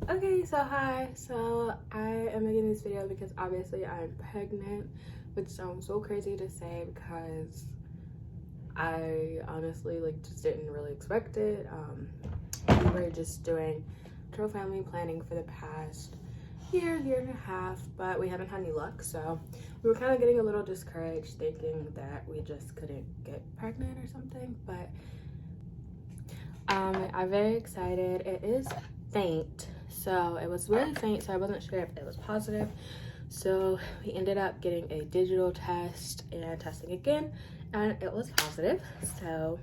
Okay, so hi. So I am making this video because obviously I'm pregnant, which sounds so crazy to say because I honestly just didn't really expect it. We were just doing control family planning for the past year and a half, but we haven't had any luck. So we were kind of getting a little discouraged, thinking that we just couldn't get pregnant or something. But I'm very excited. It is faint, so it was really faint, so I wasn't sure if it was positive. So we ended up getting a digital test and testing again, and it was positive. So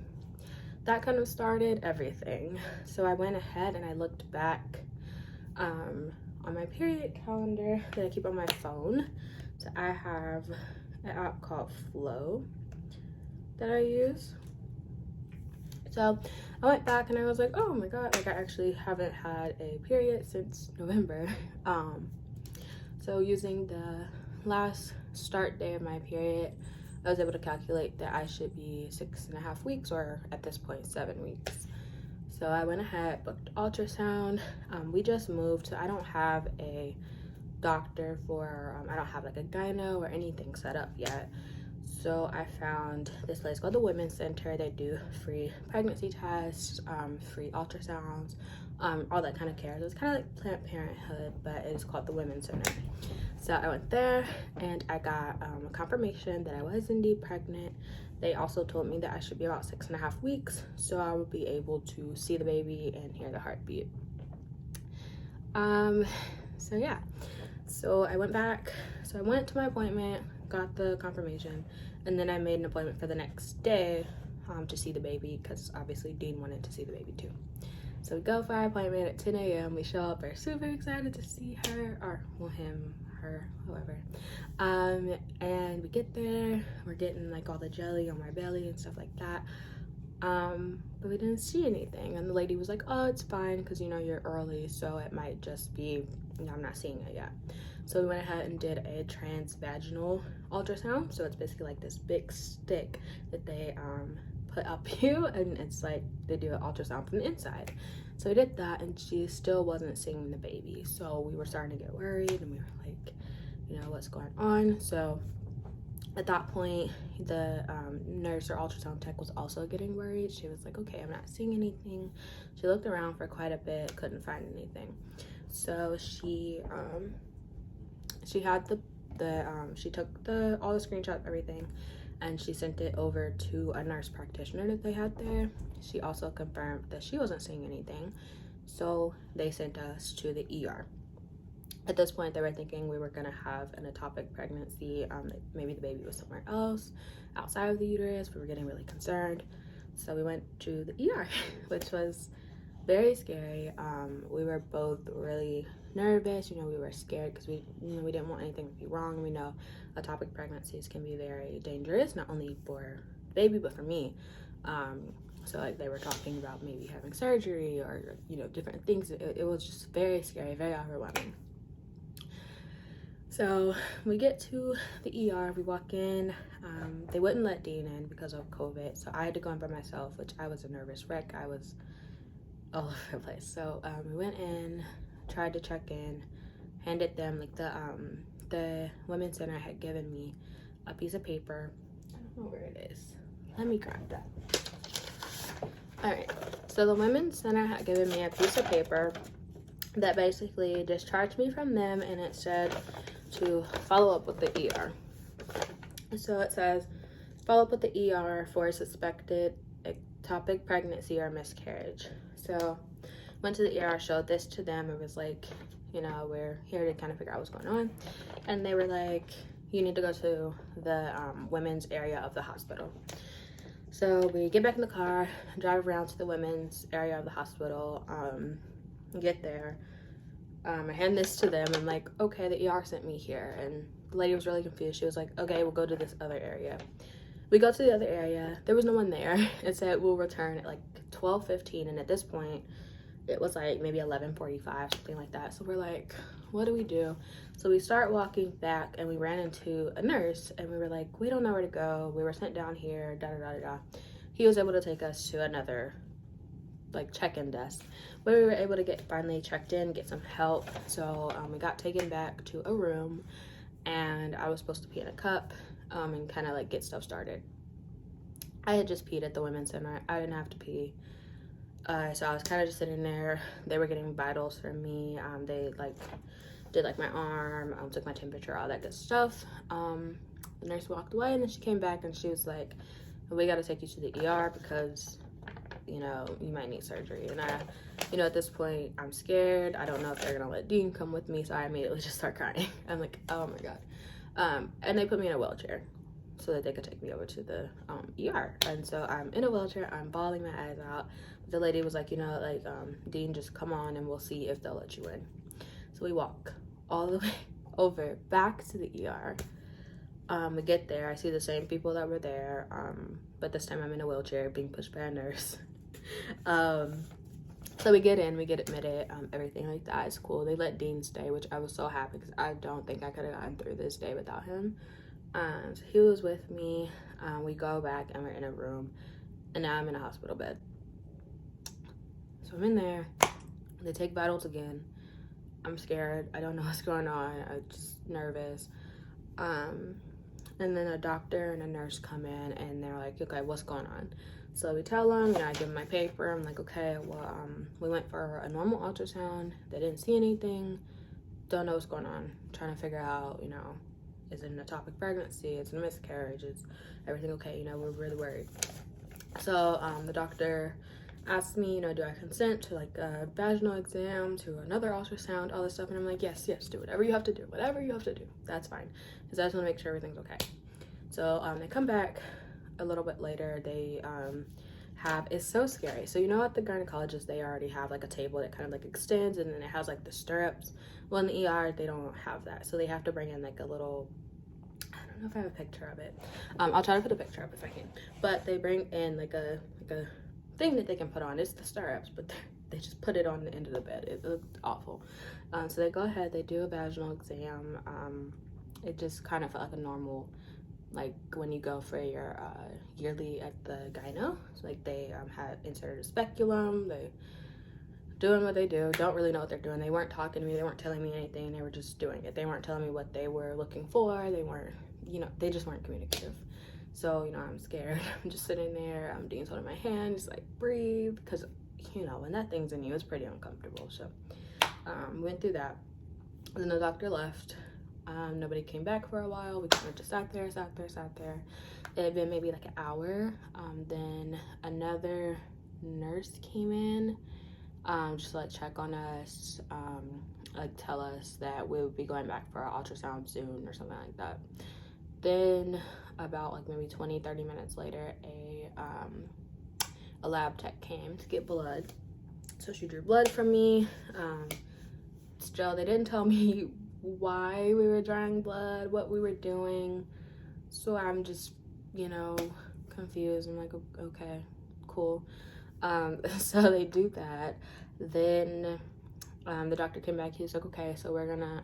that kind of started everything. So I went ahead and I looked back on my period calendar that I keep on my phone. So I have an app called Flow that I use. So I went back and I was like, oh my god, I actually haven't had a period since November. So using the last start day of my period, I was able to calculate that I should be 6.5 weeks, or at this point 7 weeks. So I went ahead, booked ultrasound. We just moved, so I don't have a doctor for I don't have like a gyno or anything set up yet. So I found this place called the Women's Center. They do free pregnancy tests, free ultrasounds, all that kind of care. So it's kind of like Planned Parenthood, but it's called the Women's Center. So I went there and I got a confirmation that I was indeed pregnant. They also told me that I should be about 6.5 weeks, so I would be able to see the baby and hear the heartbeat. So yeah, so I went back. So I went to my appointment, got the confirmation, and then I made an appointment for the next day to see the baby, because obviously Dean wanted to see the baby too. So we go for our appointment at 10 a.m. We show up, we're super excited to see her, or well, him, her, whoever. And we get there, we're getting like all the jelly on my belly and stuff like that. But we didn't see anything, and the lady was like, oh, it's fine, because you know you're early, so it might just be, you know, I'm not seeing it yet. So we went ahead and did a transvaginal ultrasound. So it's basically like this big stick that they put up you, and it's like they do an ultrasound from the inside. So we did that, and she still wasn't seeing the baby. So we were starting to get worried, and we were like, you know, what's going on? So at that point, the nurse or ultrasound tech was also getting worried. She was like, okay, I'm not seeing anything. She looked around for quite a bit, couldn't find anything. So she had she took all the screenshots, everything, and she sent it over to a nurse practitioner that they had there. She also confirmed that she wasn't seeing anything, so they sent us to the ER. At this point, they were thinking we were gonna have an ectopic pregnancy, maybe the baby was somewhere else outside of the uterus. We were getting really concerned, so we went to the ER, which was very scary. We were both really nervous. You know, we were scared because we didn't want anything to be wrong. We know ectopic pregnancies can be very dangerous, not only for the baby but for me. So like they were talking about maybe having surgery or, you know, different things. It was just very scary, very overwhelming. So we get to the ER, we walk in. They wouldn't let Dean in because of COVID, so I had to go in by myself, which I was a nervous wreck. I was all over the place. So we went in, tried to check in, handed them like the Women's Center had given me a piece of paper. I don't know where it is. Let me grab that. All right, so the Women's Center had given me a piece of paper that basically discharged me from them, and it said to follow up with the ER. So it says follow up with the ER for suspected ectopic pregnancy or miscarriage. So went to the ER, showed this to them. It was like, you know, we're here to kind of figure out what's going on. And they were like, you need to go to the women's area of the hospital. So we get back in the car, drive around to the women's area of the hospital, get there. I hand this to them. I'm like, okay, the ER sent me here. And the lady was really confused. She was like, okay, we'll go to this other area. We go to the other area. There was no one there. It said we'll return at like 12:15, and at this point it was like maybe 11:45, something like that. So we're like, what do we do? So we start walking back, and we ran into a nurse, and we were like, we don't know where to go. We were sent down here, da da da da. He was able to take us to another like check-in desk, but we were able to get finally checked in, get some help. So we got taken back to a room, and I was supposed to pee in a cup and kind of like get stuff started. I had just peed at the women's center. I didn't have to pee. So I was kind of just sitting there. They were getting vitals from me. They like did like my arm, took my temperature, all that good stuff. The nurse walked away, and then she came back and she was like, we got to take you to the ER because, you know, you might need surgery. And I, you know, at this point, I'm scared. I don't know if they're going to let Dean come with me. So I immediately just start crying. I'm like, oh my God. And they put me in a wheelchair so that they could take me over to the ER. And so I'm in a wheelchair. I'm bawling my eyes out. The lady was like, you know, like, Dean, just come on and we'll see if they'll let you in. So we walk all the way over back to the ER. We get there. I see the same people that were there, but this time I'm in a wheelchair being pushed by a nurse. So we get in, we get admitted, everything like that is cool. They let Dean stay, which I was so happy because I don't think I could have gotten through this day without him. So he was with me. We go back and we're in a room, and now I'm in a hospital bed. So I'm in there. They take vitals again. I'm scared. I don't know what's going on. I'm just nervous. And then a doctor and a nurse come in, and they're like, okay, what's going on? So we tell them, you know, I give them my paper. I'm like, okay, well, we went for a normal ultrasound. They didn't see anything. Don't know what's going on. Trying to figure out, you know, is it an ectopic pregnancy? It's a miscarriage. Is everything okay? You know, we're really worried. So the doctor asked me, you know, do I consent to like a vaginal exam, to another ultrasound, all this stuff? And I'm like, yes, do whatever you have to do. Whatever you have to do. That's fine. Because I just want to make sure everything's okay. So they come back a little bit later. They it's so scary. So you know, at the gynecologist, they already have like a table that kind of like extends, and then it has like the stirrups. Well, in the ER, they don't have that. So they have to bring in like a little, I don't know if I have a picture of it. I'll try to put a picture up if I can. But they bring in like a thing that they can put on. It's the stirrups, but they just put it on the end of the bed. It looked awful. So they go ahead, they do a vaginal exam. It just kind of felt like a normal, like when you go for your yearly at the gyno. So like they had inserted a speculum. They doing what they do, don't really know what they're doing. They weren't talking to me, they weren't telling me anything, they were just doing it. They weren't telling me what they were looking for. They weren't, you know, they just weren't communicative. So, you know, I'm scared. I'm just sitting there. Dean's holding my hand, just like breathe, because, you know, when that thing's in you, it's pretty uncomfortable. So went through that. And then the doctor left. Nobody came back for a while. We kind of just sat there. It had been maybe like an hour. Then another nurse came in, just to like check on us, like tell us that we would be going back for our ultrasound soon or something like that. Then about like maybe 20-30 minutes later, a lab tech came to get blood. So she drew blood from me. Still, they didn't tell me why we were drawing blood, what we were doing. So I'm just, you know, confused. I'm like, okay, cool. So they do that. Then the doctor came back. He was like, okay, so we're gonna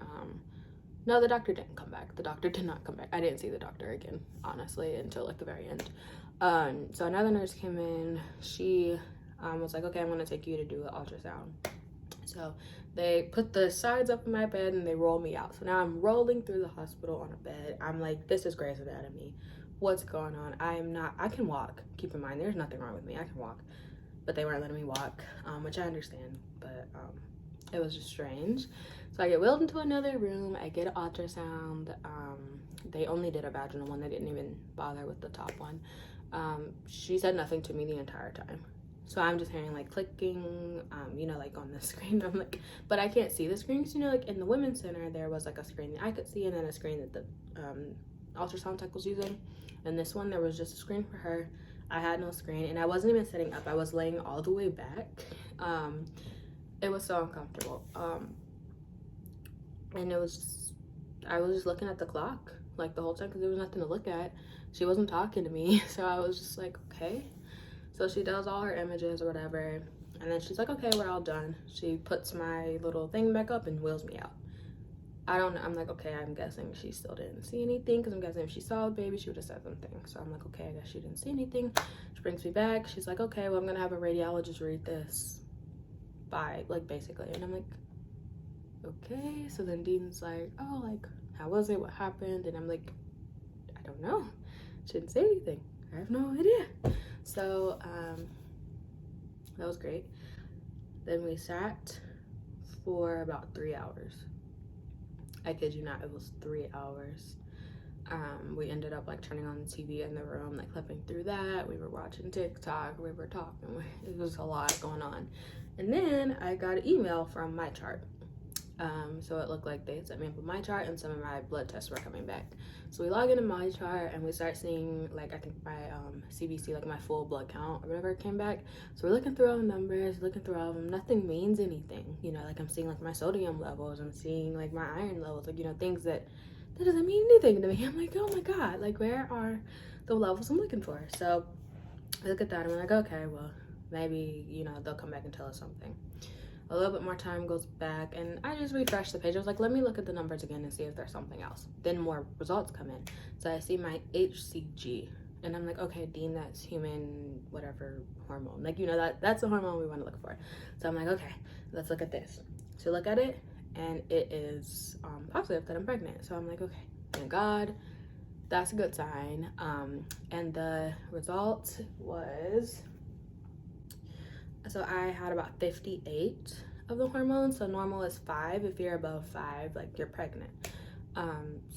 no, the doctor didn't come back. The doctor did not come back. I didn't see the doctor again, honestly, until like the very end. So another nurse came in. She was like, okay, I'm gonna take you to do an ultrasound. So they put the sides up in my bed and they roll me out. So now I'm rolling through the hospital on a bed. I'm like, this is Grey's Anatomy. What's going on? I can walk. Keep in mind, there's nothing wrong with me. I can walk. But they weren't letting me walk, which I understand, but it was just strange. So I get wheeled into another room. I get an ultrasound. They only did a vaginal one. They didn't even bother with the top one. She said nothing to me the entire time. So I'm just hearing like clicking, you know, like on the screen. I'm like, but I can't see the screen. So, you know, like in the women's center, there was like a screen that I could see, and then a screen that the ultrasound tech was using. And this one, there was just a screen for her. I had no screen, and I wasn't even sitting up. I was laying all the way back. It was so uncomfortable. And it was just, I was just looking at the clock like the whole time because there was nothing to look at. She wasn't talking to me, so I was just like, okay. So she does all her images or whatever, and then she's like, okay, we're all done. She puts my little thing back up and wheels me out. I don't know. I'm like, okay, I'm guessing she still didn't see anything, because I'm guessing if she saw a baby, she would have said something. So I'm like, okay, I guess she didn't see anything. She brings me back. She's like, okay, well, I'm going to have a radiologist read this by, like, basically. And I'm like, okay. So then Dean's like, oh, like, how was it? What happened? And I'm like, I don't know. She didn't say anything. I have no idea. So that was great. Then we sat for about 3 hours. I kid you not, it was 3 hours. We ended up like turning on the TV in the room, like flipping through that. We were watching TikTok, we were talking. It was a lot going on. And then I got an email from my chart. So it looked like they had sent me up with my chart, and some of my blood tests were coming back. So we log into my chart and we start seeing, like, I think my CBC, like my full blood count or whatever came back. So we're looking through all the numbers, looking through all of them. Nothing means anything, you know, like I'm seeing like my sodium levels, I'm seeing like my iron levels, like, you know, things that doesn't mean anything to me. I'm like, oh my God, like where are the levels I'm looking for? So I look at that and I'm like, okay, well, maybe, you know, they'll come back and tell us something. A little bit more time goes back and I just refresh the page. I was like, let me look at the numbers again and see if there's something else. Then more results come in. So I see my HCG and I'm like, okay, Dean, that's human whatever hormone. Like, you know, that's the hormone we want to look for. So I'm like, okay, let's look at this. So look at it and it is positive that I'm pregnant. So I'm like, okay, thank God. That's a good sign. And the result was, so I had about 58 of the hormones. So normal is 5. If you're above 5, like you're pregnant.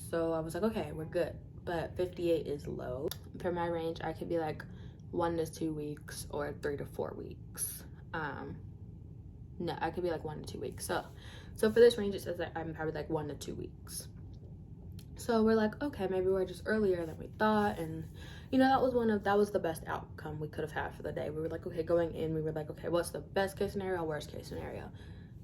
So I was like, okay, we're good. But 58 is low. For my range, I could be like 1 to 2 weeks or 3 to 4 weeks. No, I could be like 1 to 2 weeks. So for this range, it says that I'm probably like 1 to 2 weeks. So we're like, okay, maybe we're just earlier than we thought. And you know, that was the best outcome we could have had for the day. We were like, okay, going in, we were like, okay, what's the best case scenario, worst case scenario?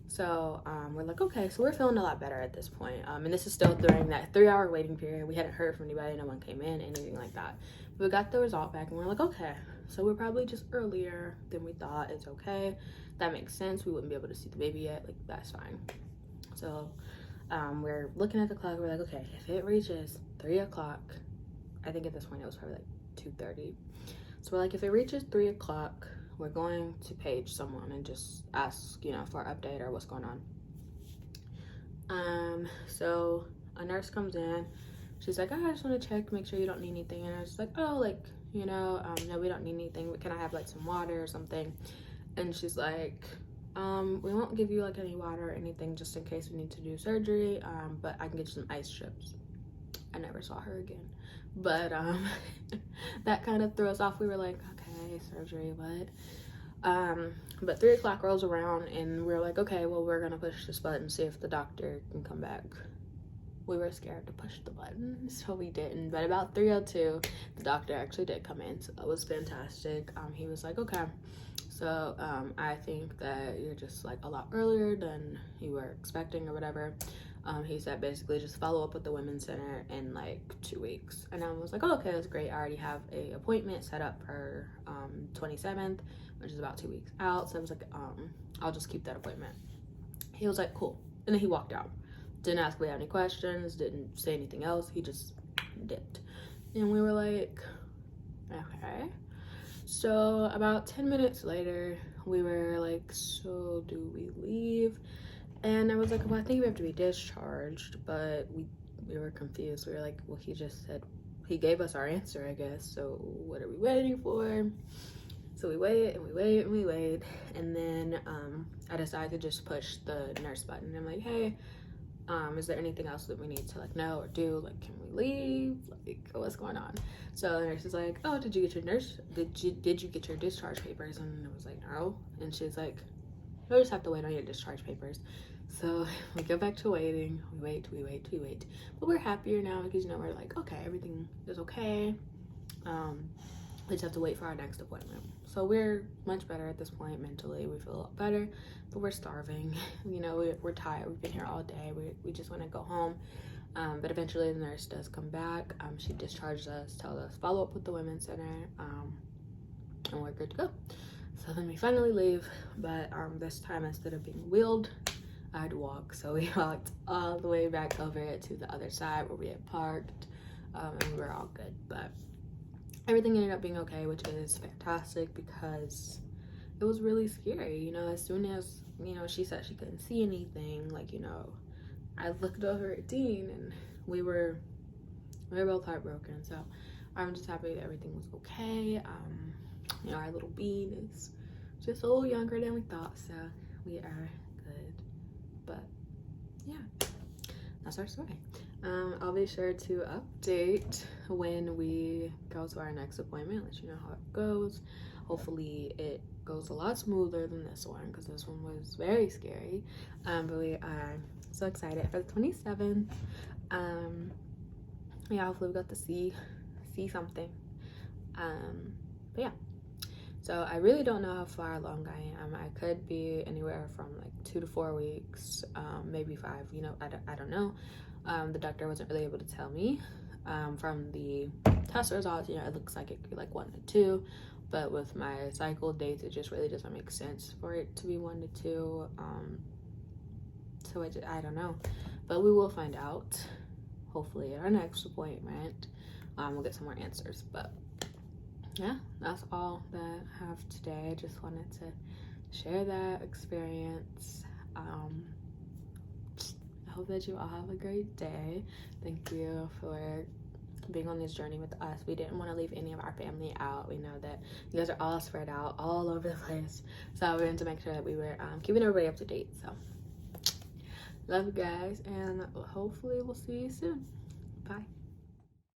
So we're like, okay, so we're feeling a lot better at this point. And this is still during that 3-hour waiting period. We hadn't heard from anybody, no one came in, anything like that. But we got the result back and we're like, okay, so we're probably just earlier than we thought. It's okay. That makes sense. We wouldn't be able to see the baby yet. Like, that's fine. So we're looking at the clock. We're like, okay, if it reaches 3 o'clock, I think at this point it was probably like 2:30. So we're like, if it reaches 3 o'clock, we're going to page someone and just ask, you know, for an update or what's going on. So a nurse comes in. She's like, oh, I just want to check, make sure you don't need anything. And I was like, oh, like, you know, no, we don't need anything. Can I have like some water or something? And she's like, we won't give you like any water or anything just in case we need to do surgery, but I can get you some ice chips. I never saw her again, but that kind of threw us off. We were like, okay, surgery, what? But 3 o'clock rolls around and we're like, okay, well, we're gonna push this button, see if the doctor can come back. We were scared to push the button, so we didn't. But about 3:02, the doctor actually did come in, so that was fantastic. He was like, okay, so I think that you're just like a lot earlier than you were expecting or whatever. He said basically just follow up with the women's center in like 2 weeks. And I was like, oh, okay, that's great. I already have a appointment set up for 27th, which is about 2 weeks out. So I was like, I'll just keep that appointment. He was like, cool. And then he walked out. Didn't ask if we had any questions, didn't say anything else. He just dipped. And we were like, okay. So about 10 minutes later, we were like, so do we leave? And I was like, well, I think we have to be discharged, but we were confused. We were like, well, he just said, he gave us our answer, I guess. So what are we waiting for? So we wait and we wait and we wait. And then I decided to just push the nurse button. I'm like, hey, is there anything else that we need to like know or do? Like, can we leave? Like, what's going on? So the nurse is like, oh, did you get your discharge papers? And I was like, no. And she's like, you'll just have to wait on your discharge papers. So we go back to waiting. We wait. But we're happier now because, you know, we're like, okay, everything is okay. We just have to wait for our next appointment. So we're much better at this point mentally. We feel a lot better, but we're starving. You know, we're tired. We've been here all day. We just want to go home. But eventually the nurse does come back. She discharged us, tells us follow up with the women's center, and we're good to go. So then we finally leave, but this time instead of being wheeled, I had to walk, so we walked all the way back over to the other side where we had parked, and we were all good. But everything ended up being okay, which is fantastic because it was really scary. You know, as soon as, you know, she said she couldn't see anything, like, you know, I looked over at Dean and we were both heartbroken. So I'm just happy that everything was okay. You know, our little Bean is just a little younger than we thought, so we are good. But yeah, that's our story. I'll be sure to update when we go to our next appointment, let you know how it goes. Hopefully it goes a lot smoother than this one, because this one was very scary. But we are so excited for the 27th. Yeah, hopefully we got to see something. But yeah, so I really don't know how far along I am. I could be anywhere from like 2 to 4 weeks, maybe 5, you know, I don't know. The doctor wasn't really able to tell me. From the test results, you know, it looks like it could be like 1 to 2, but with my cycle dates, it just really doesn't make sense for it to be 1 to 2. So I don't know, but we will find out hopefully at our next appointment. We'll get some more answers. But yeah, that's all that I have today. I just wanted to share that experience. I hope that you all have a great day. Thank you for being on this journey with us. We didn't want to leave any of our family out. We know that you guys are all spread out all over the place, so we wanted to make sure that we were keeping everybody up to date. So love you guys, and hopefully we'll see you soon. Bye.